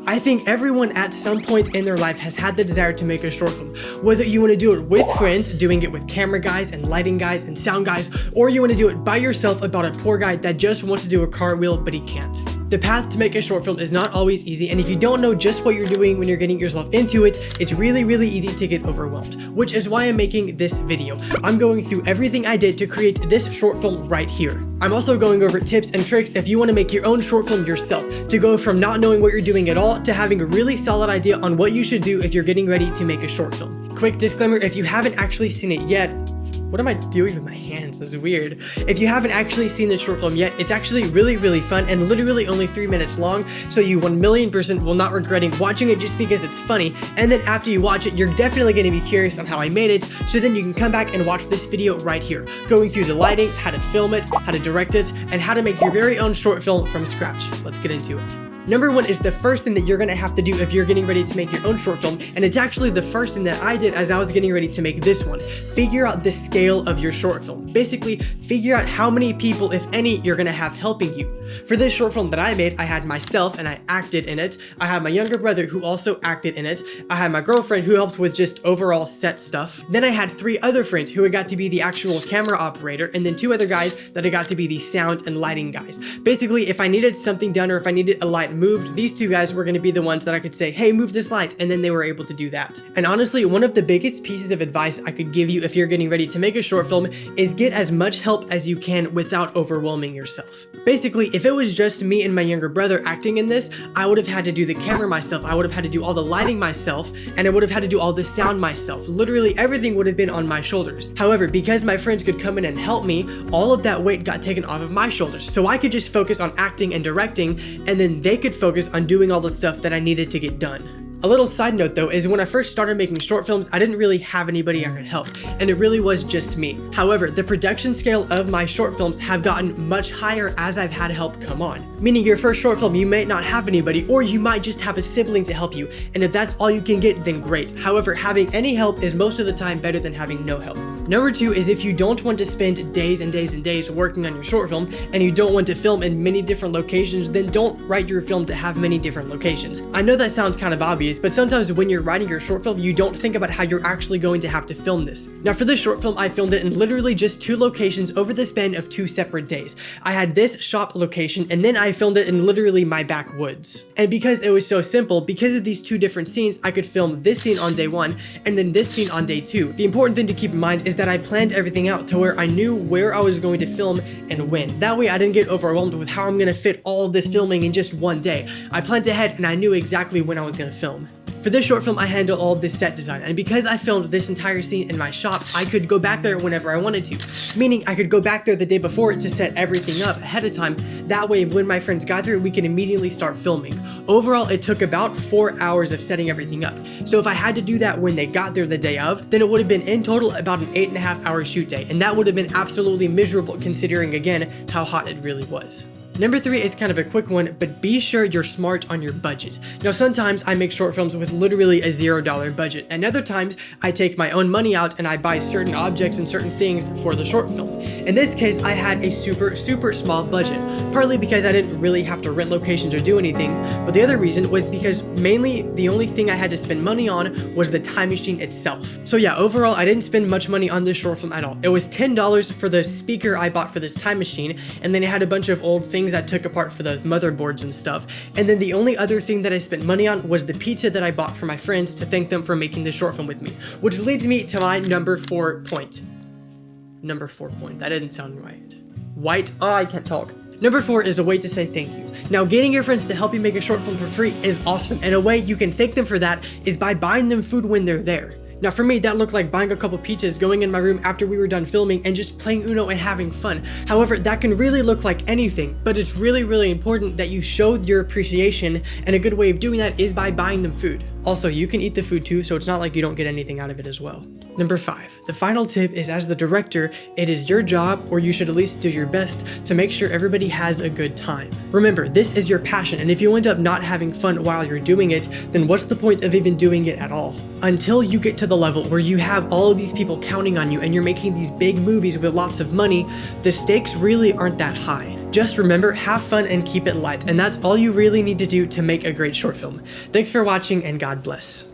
I think everyone at some point in their life has had the desire to make a short film. Whether you want to do it with friends, doing it with camera guys and lighting guys and sound guys, or you want to do it by yourself about a poor guy that just wants to do a cartwheel but he can't. The path to make a short film is not always easy, and if you don't know just what you're doing when you're getting yourself into it, it's really easy to get overwhelmed, which is why I'm making this video. I'm going through everything I did to create this short film right here. I'm also going over tips and tricks if you want to make your own short film yourself, to go from not knowing what you're doing at all to having a really solid idea on what you should do if you're getting ready to make a short film. Quick disclaimer, if you haven't actually seen it yet, what am I doing with my hands? This is weird. If you haven't actually seen the short film yet, it's actually really fun and literally only 3 minutes long, so you 1,000,000% will not regretting watching it just because it's funny, and then after you watch it, you're definitely going to be curious on how I made it, so then you can come back and watch this video right here, going through the lighting, how to film it, how to direct it, and how to make your very own short film from scratch. Let's get into it. Number one is the first thing that you're gonna have to do if you're getting ready to make your own short film, and it's actually the first thing that I did as I was getting ready to make this one. Figure out the scale of your short film. Basically, figure out how many people, if any, you're gonna have helping you. For this short film that I made, I had myself and I acted in it. I had my younger brother who also acted in it. I had my girlfriend who helped with just overall set stuff. Then I had 3 other friends who got to be the actual camera operator, and then 2 other guys that I got to be the sound and lighting guys. Basically, if I needed something done or if I needed a light moved, these 2 guys were going to be the ones that I could say, hey, move this light, and then they were able to do that. And honestly, one of the biggest pieces of advice I could give you if you're getting ready to make a short film is get as much help as you can without overwhelming yourself. Basically, if it was just me and my younger brother acting in this, I would have had to do the camera myself, I would have had to do all the lighting myself, and I would have had to do all the sound myself. Literally everything would have been on my shoulders. However, because my friends could come in and help me, all of that weight got taken off of my shoulders, so I could just focus on acting and directing, and then they could focus on doing all the stuff that I needed to get done. A little side note though is when I first started making short films, I didn't really have anybody I could help, and it really was just me. However, the production scale of my short films have gotten much higher as I've had help come on. Meaning your first short film, you might not have anybody, or you might just have a sibling to help you, and if that's all you can get, then great. However, having any help is most of the time better than having no help. Number 2 is if you don't want to spend days and days and days working on your short film, and you don't want to film in many different locations, then don't write your film to have many different locations. I know that sounds kind of obvious, but sometimes when you're writing your short film, you don't think about how you're actually going to have to film this. Now for this short film, I filmed it in literally just 2 locations over the span of 2 separate days. I had this shop location, and then I filmed it in literally my backwoods. And because it was so simple, because of these 2 different scenes, I could film this scene on day 1, and then this scene on day 2. The important thing to keep in mind is that I planned everything out to where I knew where I was going to film and when. That way I didn't get overwhelmed with how I'm going to fit all of this filming in just one day. I planned ahead and I knew exactly when I was going to film. For this short film, I handled all of this set design, and because I filmed this entire scene in my shop, I could go back there whenever I wanted to. Meaning, I could go back there the day before to set everything up ahead of time. That way, when my friends got there, we can immediately start filming. Overall, it took about 4 hours of setting everything up. So if I had to do that when they got there the day of, then it would have been in total about an 8.5-hour shoot day, and that would have been absolutely miserable considering, again, how hot it really was. Number 3 is kind of a quick one, but be sure you're smart on your budget. Now sometimes I make short films with literally a $0 budget, and other times I take my own money out and I buy certain objects and certain things for the short film. In this case, I had a super small budget, partly because I didn't really have to rent locations or do anything, but the other reason was because mainly the only thing I had to spend money on was the time machine itself. So yeah, overall I didn't spend much money on this short film at all. It was $10 for the speaker I bought for this time machine, and then it had a bunch of old things I took apart for the motherboards and stuff. And then the only other thing that I spent money on was the pizza that I bought for my friends to thank them for making this short film with me, which leads me to my number 4 point. Number 4 point, that didn't sound right. I can't talk. Number 4 is a way to say thank you. Now, getting your friends to help you make a short film for free is awesome, and a way you can thank them for that is by buying them food when they're there. Now for me, that looked like buying a couple pizzas, going in my room after we were done filming, and just playing Uno and having fun. However, that can really look like anything, but it's really important that you show your appreciation, and a good way of doing that is by buying them food. Also, you can eat the food too, so it's not like you don't get anything out of it as well. Number 5, the final tip is, as the director, it is your job, or you should at least do your best, to make sure everybody has a good time. Remember, this is your passion, and if you end up not having fun while you're doing it, then what's the point of even doing it at all? Until you get to the level where you have all of these people counting on you and you're making these big movies with lots of money, the stakes really aren't that high. Just remember, have fun and keep it light, and that's all you really need to do to make a great short film. Thanks for watching, and God bless.